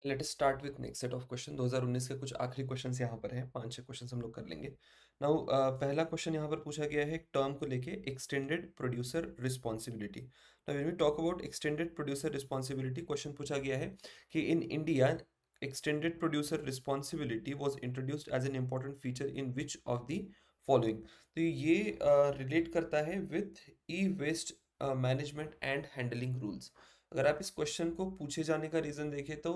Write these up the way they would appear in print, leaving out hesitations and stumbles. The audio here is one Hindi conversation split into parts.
Let us start with next set of question. 2019 के कुछ आखिरी क्वेश्चंस यहाँ पर हैं, 5-6 क्वेश्चंस हम लोग कर लेंगे। नाउ पहला क्वेश्चन यहाँ पर पूछा गया है एक टर्म को लेके, extended producer responsibility. Now when we talk about extended producer responsibility, question पूछा गया है कि in India extended producer responsibility was introduced as an important feature in which of the following. तो ये रिलेट करता है with E waste management and handling rules. अगर आप इस क्वेश्चन को पूछे जाने का रीजन देखें तो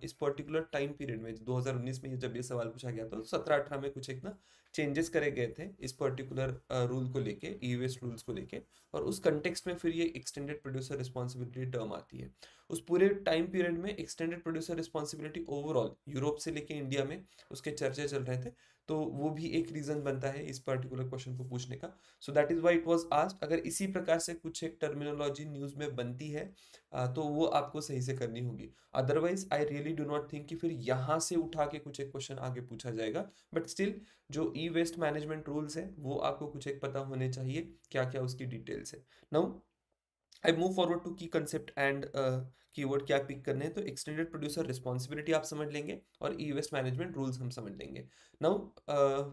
इस पर्टिकुलर टाइम पीरियड में 2019 में जब ये सवाल पूछा गया तो 17-18 में कुछ एक ना चेंजेस करे गए थे इस पर्टिकुलर रूल को लेके, ई वेस्ट रूल्स को लेके। और उस कंटेक्स्ट में फिर ये एक्सटेंडेड प्रोड्यूसर रिस्पॉन्सिबिलिटी टर्म आती है। उस पूरे टाइम पीरियड में extended producer responsibility overall Europe से लेके इंडिया में उसके चर्चे चल रहे थे, तो वो भी एक रीजन बनता है इस पर्टिकुलर क्वेश्चन को पूछने का। सो that is why it was asked. अगर इसी प्रकार से कुछ एक टर्मिनोलॉजी न्यूज में बनती है तो वो आपको सही से करनी होगी। Otherwise I really do not think कि फिर यहाँ से उठा के कुछ एक क्वेश्चन आगे पूछा जाएगा। बट स्टिल जो ई वेस्ट मैनेजमेंट रूल्स है वो आपको कुछ एक पता होने चाहिए, क्या क्या उसकी डिटेल्स है। Now I move forward to key concept and keyword क्या पिक करने हैं। तो एक्सटेंडेड प्रोड्यूसर रिस्पॉन्सिबिलिटी आप समझ लेंगे और ई वेस्ट मैनेजमेंट रूल्स हम समझ लेंगे। नाउ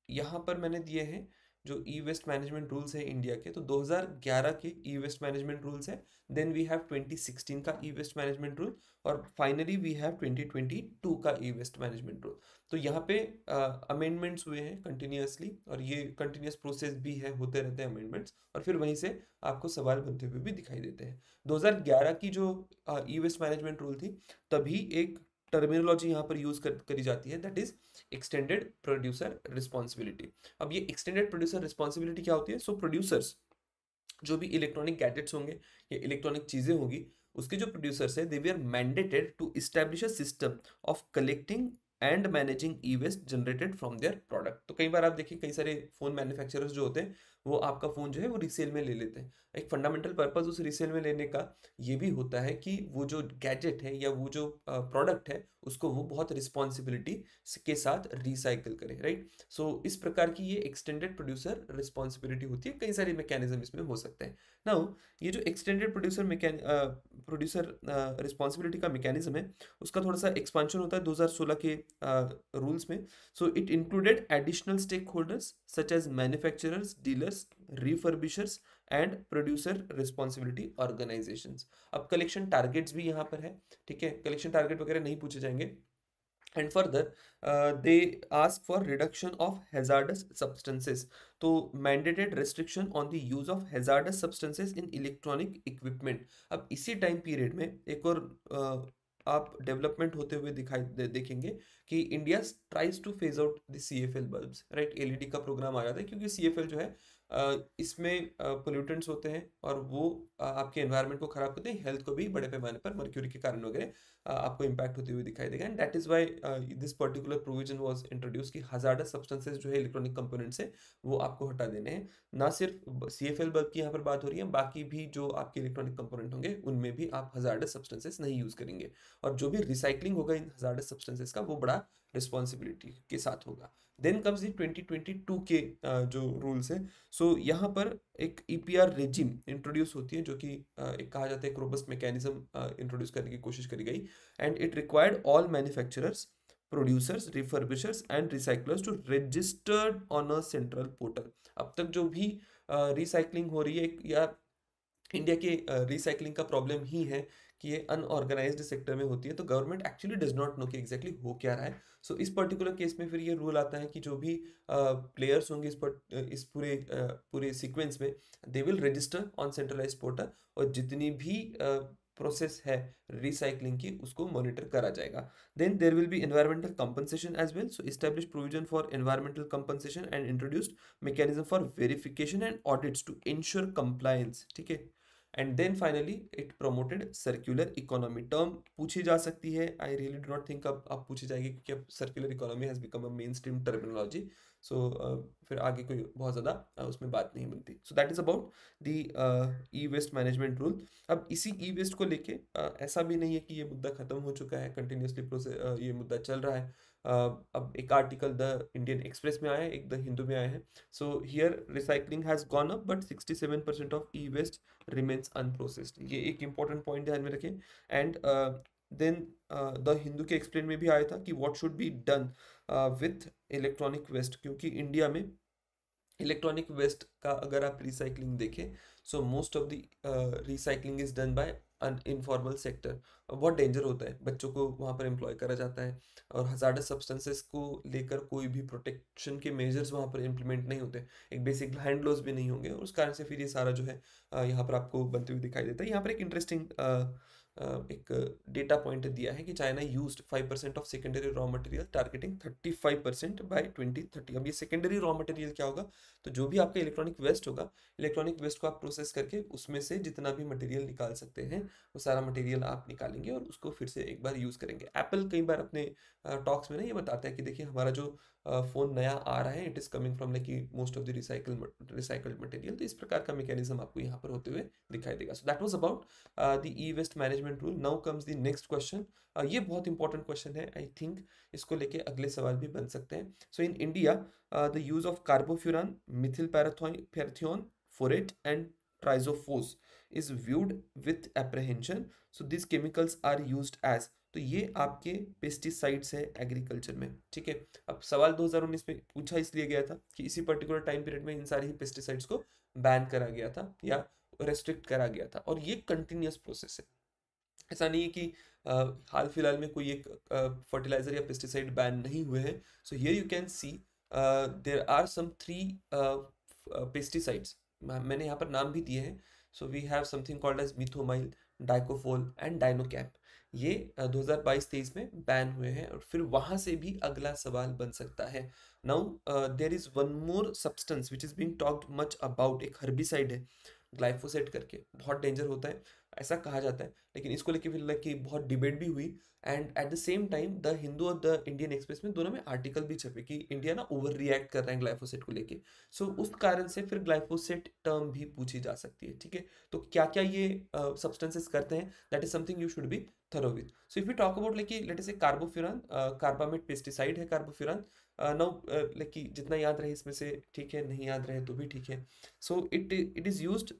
यहाँ पर मैंने दिए हैं जो ई वेस्ट मैनेजमेंट रूल्स है इंडिया के, तो 2011 के ई वेस्ट मैनेजमेंट रूल्स है। देन वी हैव 2016 का ई वेस्ट मैनेजमेंट रूल, और फाइनली वी हैव 2022 का ई वेस्ट मैनेजमेंट रूल। तो यहाँ पे अमेंडमेंट्स हुए हैं कंटिन्यूअसली, और ये कंटिन्यूअस प्रोसेस भी है, होते रहते हैं अमेंडमेंट्स, और फिर वहीं से आपको सवाल बनते हुए भी दिखाई देते हैं। 2011 की जो ई वेस्ट मैनेजमेंट रूल थी, तभी एक टर्मिनोलॉजी यहाँ पर यूज करी जाती है, that is extended producer responsibility. अब ये एक्सटेंडेड प्रोड्यूसर रिस्पॉन्सिबिलिटी क्या होती है? सो प्रोड्यूसर्स जो भी इलेक्ट्रॉनिक गैजेट्स होंगे या इलेक्ट्रॉनिक चीजें होंगी, उसके जो प्रोड्यूसर्स है, they we are mandated to establish a system of collecting and managing e waste generated from their product. तो कई बार आप देखिए, कई सारे फोन मैन्युफैक्चरर्स जो होते हैं, वो आपका फोन जो है वो रीसेल में ले लेते हैं। एक फंडामेंटल पर्पस उस रीसेल में लेने का ये भी होता है कि वो जो गैजेट है या वो जो प्रोडक्ट है, उसको वो बहुत रिस्पॉन्सिबिलिटी के साथ रिसाइकिल करे, राइट। सो इस प्रकार की ये एक्सटेंडेड प्रोड्यूसर रिस्पॉन्सिबिलिटी होती है। कई सारे मैकेनिज्म इसमें हो सकते हैं। नाउ ये जो एक्सटेंडेड प्रोड्यूसर रिस्पॉन्सिबिलिटी का मैकेनिज्म है, उसका थोड़ा सा एक्सपांशन होता है 2016 के रूल्स में। So it included additional stakeholders such as manufacturers, dealers, refurbishers and producer responsibility organisations. अब कलेक्शन टारगेट्स भी यहाँ पर है, ठीक है, कलेक्शन टारगेट वगैरह नहीं पूछे जाएंगे। And further, they ask for reduction of hazardous substances, तो mandated restriction on the use of hazardous substances in electronic equipment। अब इसी टाइम पीरियड में एक और आप डेवलपमेंट होते हुए देखेंगे कि India tries two phase out the CFL bulbs, right. LED का प्रोग्राम आ जाता है, क्योंकि CFL जो है इसमें पोल्यूटेंट्स होते हैं, और वो आपके एनवायरनमेंट को खराब करते हैं, हेल्थ को भी बड़े पैमाने पर मर्क्यूरी के कारण वगैरह आपको इम्पैक्ट होते हुए दिखाई देगा। And that is why this particular provision was introduce कि हजार्डस सब्सटेंसेस जो है इलेक्ट्रॉनिक कंपोनेंट्स है, वो आपको हटा देने हैं। ना सिर्फ CFL बल्ब की यहाँ पर बात हो रही है, बाकी भी जो आपके इलेक्ट्रॉनिक कंपोनेंट होंगे उनमें भी आप हजार्डस सब्सटेंसेस नहीं यूज करेंगे। और जो भी रिसाइकलिंग होगा इन हजार्डस सब्सटेंसेस का, वो बड़ा रिस्पॉन्सिबिलिटी के साथ होगा। देन कम्स दी 2022 के जो रूल्स है। सो यहाँ पर एक EPR रेजिम इंट्रोड्यूस होती है, जो कि एक कहा जाता है एक रोबस्ट मैकेनिज्म इंट्रोड्यूस करने की कोशिश करी गई। And it required all manufacturers, producers, refurbishers and recyclers to registered on a central portal. अब तक जो भी रिसाइकलिंग हो रही है, या इंडिया के रिसाइकलिंग का प्रॉब्लम ही है कि ये अनऑर्गेनाइज्ड सेक्टर में होती है, तो government actually does not know कि एग्जैक्टली हो क्या रहा है। सो इस पर्टिकुलर केस में फिर ये रूल आता है कि जो भी प्लेयर्स होंगे इस पूरे सीक्वेंस में, they will register on centralised portal, और जितनी भी प्रोसेस है रिसाइकलिंग की, उसको मॉनिटर करा जाएगा। Then there will be environmental compensation as well. So establish provision for environmental compensation and introduced mechanism for verification and audits to ensure compliance, ठीक है। And then finally it promoted circular economy. Term पूछी जा सकती है, I really do not think अब पूछी जाएगी, क्योंकि अब circular economy has become a mainstream terminology. So फिर आगे कोई बहुत ज़्यादा उसमें बात नहीं बनती। सो that is about the E waste management rule. अब इसी ई वेस्ट को लेके ऐसा भी नहीं है कि ये मुद्दा खत्म हो चुका है, कंटिन्यूसली प्रोसेस ये मुद्दा चल रहा है। अब एक आर्टिकल द इंडियन एक्सप्रेस में आया है, एक द हिंदू में आया है। So here recycling has gone up, but 67% of E waste remains unprocessed. ये एक इंपॉर्टेंट पॉइंट ध्यान में रखें। एंड देन द हिंदू के एक्सप्लेन में भी आया था कि what should be done with electronic waste, क्योंकि इंडिया में इलेक्ट्रॉनिक वेस्ट का अगर आप रिसाइकलिंग देखें, so most of the recycling is done by an informal sector. बहुत डेंजर होता है, बच्चों को वहाँ पर एम्प्लॉय करा जाता है, और हजार्डस सब्सटेंसेस को लेकर कोई भी प्रोटेक्शन के मेजर्स वहाँ पर इम्प्लीमेंट नहीं होते, एक बेसिक हैंड लॉज भी नहीं होंगे, और उस कारण से फिर ये सारा जो है यहाँ पर आपको बनते हुए दिखाई देता है। यहाँ पर एक इंटरेस्टिंग एक डेटा पॉइंट दिया है कि China used 5% of secondary raw material targeting 35% by 2030। अब ये सेकेंडरी रॉ मटेरियल क्या होगा, तो जो भी आपका इलेक्ट्रॉनिक वेस्ट होगा, इलेक्ट्रॉनिक वेस्ट को आप प्रोसेस करके उसमें से जितना भी मटेरियल निकाल सकते हैं वो सारा मटेरियल आप निकालेंगे और उसको फिर से एक बार यूज़ करेंगे। एप्पल कई बार अपने टॉक्स में ना ये बताता है कि देखिए हमारा जो फ़ोन नया आ रहा है, it is coming from like most of the recycled material. तो इस प्रकार का मैकेनिज्म आपको यहाँ पर होते हुए दिखाई देगा। So that was about the E waste management rule. Now comes the next question. ये बहुत इंपॉर्टेंट क्वेश्चन है, आई थिंक इसको लेके अगले सवाल भी बन सकते हैं। So in India the use of carbofuran, methyl parathion, phorate and triazophos is viewed with apprehension. So this chemicals are used as, तो ये आपके पेस्टिसाइड्स है एग्रीकल्चर में, ठीक है। अब सवाल 2019 में पूछा इसलिए गया था कि इसी पर्टिकुलर टाइम पीरियड में इन सारे ही पेस्टिसाइड्स को बैन करा गया था या रेस्ट्रिक्ट करा गया था, और ये कंटिन्यूस प्रोसेस है। ऐसा नहीं है कि हाल फिलहाल में कोई एक फर्टिलाइजर या पेस्टिसाइड बैन नहीं हुए हैं। So here you can see there are some 3 pesticides, मैंने यहाँ पर नाम भी दिए हैं। So we have something called as methomyl, dicofol and dinocap. ये 2022-23 में बैन हुए हैं, और फिर वहां से भी अगला सवाल बन सकता है। Now there is one more substance which is being talked much about, एक हर्बिसाइड है ग्लाइफोसेट करके, बहुत डेंजर होता है ऐसा कहा जाता है, लेकिन इसको लेके फिर कि बहुत डिबेट भी हुई। And at the same time the Hindu और द इंडियन एक्सप्रेस में दोनों में आर्टिकल भी छपे कि इंडिया ना ओवर रिएक्ट कर रहा है ग्लाइफोसेट को लेके। सो उस कारण से फिर ग्लाइफोसेट टर्म भी पूछी जा सकती है, ठीक है। तो क्या क्या ये सब्सटेंसेस करते हैं, that is something you should be thorough with. So if you talk about like let us से कार्बोफ्यूरान, कार्बामेट पेस्टिसाइड है कार्बोफ्यूरान। नाउ लाइक जितना याद रहे इसमें से ठीक है, नहीं याद रहे तो भी ठीक है। So it is used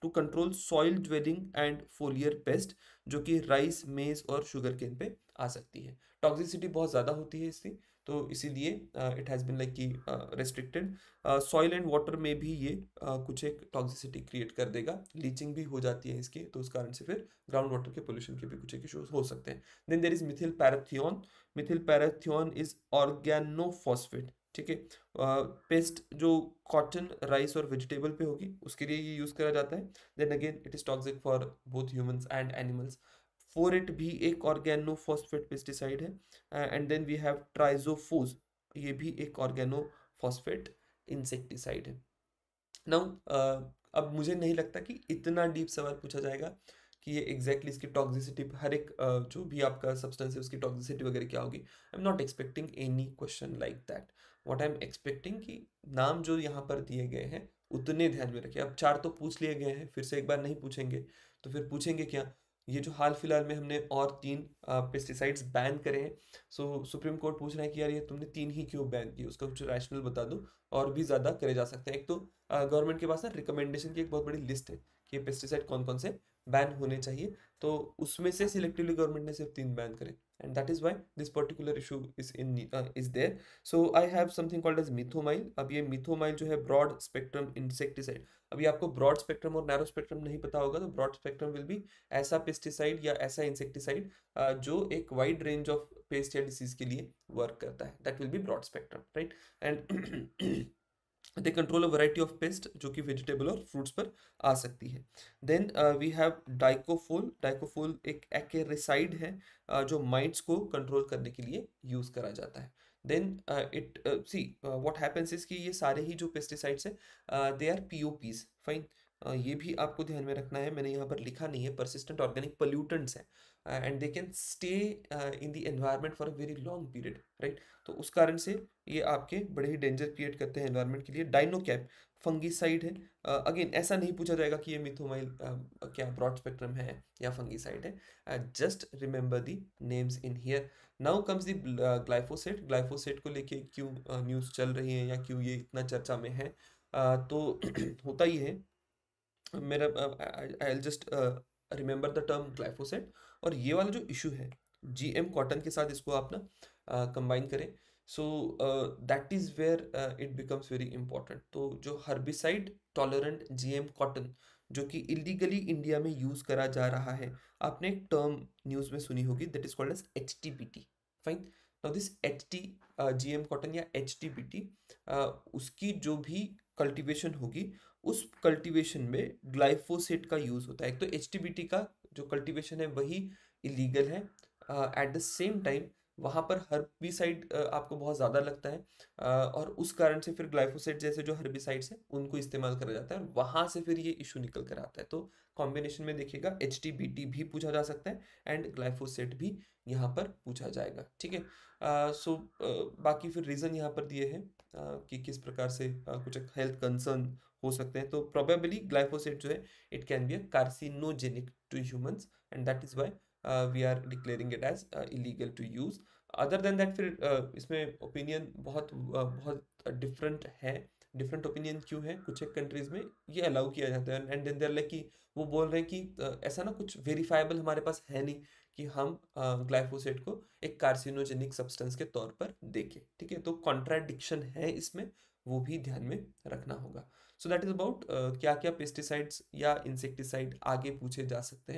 to control soil dwelling and foliar pest, जो कि राइस, मेज और शुगर केन पे आ सकती है। टॉक्सिसिटी बहुत ज़्यादा होती है इसकी, तो इसीलिए इट हैज़ बिन लाइक की रेस्ट्रिक्टेड। सॉइल एंड वाटर में भी ये कुछ एक टॉक्सिसिटी क्रिएट कर देगा, लीचिंग भी हो जाती है इसकी, तो उस कारण से फिर ग्राउंड वाटर के पोल्यूशन के भी कुछ एक इशूज हो सकते हैं। Then there is methyl parathion. Methyl parathion is organophosphate, ठीक है। पेस्ट जो कॉटन, राइस और वेजिटेबल पे होगी उसके लिए ये यूज करा जाता है। Then again it is toxic for both humans and animals. Phorate भी एक ऑर्गेनोफॉस्फेट पेस्टिसाइड है। And then we have triazophos, ये भी एक ऑर्गेनोफॉस्फेट इंसेक्टिसाइड है। नाउ अब मुझे नहीं लगता कि इतना डीप सवाल पूछा जाएगा कि ये एग्जैक्टली इसकी टॉक्सिसिटी, हर एक जो भी आपका सब्सटेंस है उसकी टॉक्सिसिटी वगैरह क्या होगी। I am not expecting any question like that. What I am expecting कि नाम जो यहाँ पर दिए गए हैं उतने ध्यान में रखिए। अब 4 तो पूछ लिए गए हैं, फिर से एक बार नहीं पूछेंगे तो फिर पूछेंगे क्या। ये जो हाल फिलहाल में हमने और 3 पेस्टिसाइड्स बैन करे हैं, सो सुप्रीम कोर्ट पूछ रहा है कि यार ये तुमने 3 ही क्यों बैन किए, उसका कुछ रैशनल बता दो। और भी ज़्यादा करे जा सकते हैं। एक तो गवर्नमेंट के पास ना रिकमेंडेशन की एक बहुत बड़ी लिस्ट है कि ये पेस्टिसाइड कौन कौन से बैन होने चाहिए, तो उसमें से सिलेक्टिवली गवर्नमेंट ने सिर्फ 3 बैन करे, and that is why this particular issue is there. So I have something called as methomyl. अब ये मिथोमाइल जो है ब्रॉड स्पेक्ट्रम इंसेक्टिसाइड। अभी आपको ब्रॉड स्पेक्ट्रम और नैरो स्पेक्ट्रम नहीं पता होगा, तो ब्रॉड स्पेक्ट्रम विल बी ऐसा पेस्टिसाइड या ऐसा इंसेक्टिसाइड जो एक वाइड रेंज ऑफ पेस्ट या डिसीज के लिए वर्क करता है, that will be broad spectrum, right. And they control a variety of pest जो कि वेजिटेबल और फ्रूट्स पर आ सकती है। Then we have dicofol. Dicofol एक एक्रेसाइड है जो माइट्स को कंट्रोल करने के लिए यूज करा जाता है। Then it see what happens is कि ये सारे ही जो पेस्टिसाइड्स हैं दे आर पीओपीज, फाइन। ये भी आपको ध्यान में रखना है, मैंने यहाँ पर लिखा नहीं है, परसिस्टेंट ऑर्गेनिक पोल्यूटेंट्स है, and they can stay in the environment for a very long period, right. तो उस कारण से ये आपके बड़े ही डेंजर क्रिएट करते हैं एनवायरनमेंट के लिए। डाइनोकैप फंगीसाइड है। अगेन ऐसा नहीं पूछा जाएगा कि ये मिथोमाइल क्या ब्रॉड स्पेक्ट्रम है या फंगीसाइड है, just remember the names in here. Now comes the glyphosate. Glyphosate को लेके क्यों न्यूज़ चल रही है या क्यों ये इतना चर्चा में है, तो होता ही है, मेरा I just remember the term glyphosate. और ये वाला जो इशू है जीएम कॉटन के साथ इसको आप ना कंबाइन करें, so that is where it becomes very important. तो जो हर्बिसाइड टॉलरेंट जीएम कॉटन जो कि इलीगली इंडिया में यूज़ करा जा रहा है, आपने एक टर्म न्यूज़ में सुनी होगी that is called as HTBT. Fine, now this HT GM cotton या एचटीबीटी, उसकी जो भी कल्टीवेशन होगी उस कल्टीवेशन में ग्लाइफोसेट का यूज़ होता है। एक तो एचटीबीटी का जो कल्टीवेशन है वही इलीगल है, एट द सेम टाइम वहाँ पर हर्बिसाइड आपको बहुत ज़्यादा लगता है, और उस कारण से फिर ग्लाइफोसेट जैसे जो हर्बिसाइड्स हैं उनको इस्तेमाल करा जाता है और वहाँ से फिर ये इशू निकल कर आता है। तो कॉम्बिनेशन में देखिएगा एचटीबीटी भी पूछा जा सकता है एंड ग्लाइफोसेट भी यहाँ पर पूछा जाएगा, ठीक है। सो बाकी फिर रीज़न यहाँ पर दिए हैं कि किस प्रकार से कुछ हेल्थ कंसर्न हो सकते हैं। तो प्रोबेबली ग्लाइफोसेट जो है it can be a carcinogenic to humans and that is why we are declaring it as illegal to use. Other than that फिर इसमें ओपिनियन बहुत डिफरेंट है। डिफरेंट ओपिनियन क्यों है, कुछ एक कंट्रीज़ में ये अलाउ किया जाता है एंड देन देयर लाइक कि वो बोल रहे हैं कि ऐसा ना कुछ वेरीफाइबल हमारे पास है नहीं कि हम ग्लाइफोसेट को एक कार्सिनोजेनिक सब्सटेंस के तौर पर देखें, ठीक है। तो कॉन्ट्राडिक्शन है इसमें, वो भी ध्यान में रखना होगा। सो दैट इज़ अबाउट क्या क्या पेस्टिसाइड्स या इंसेक्टिसाइड आगे पूछे जा सकते हैं।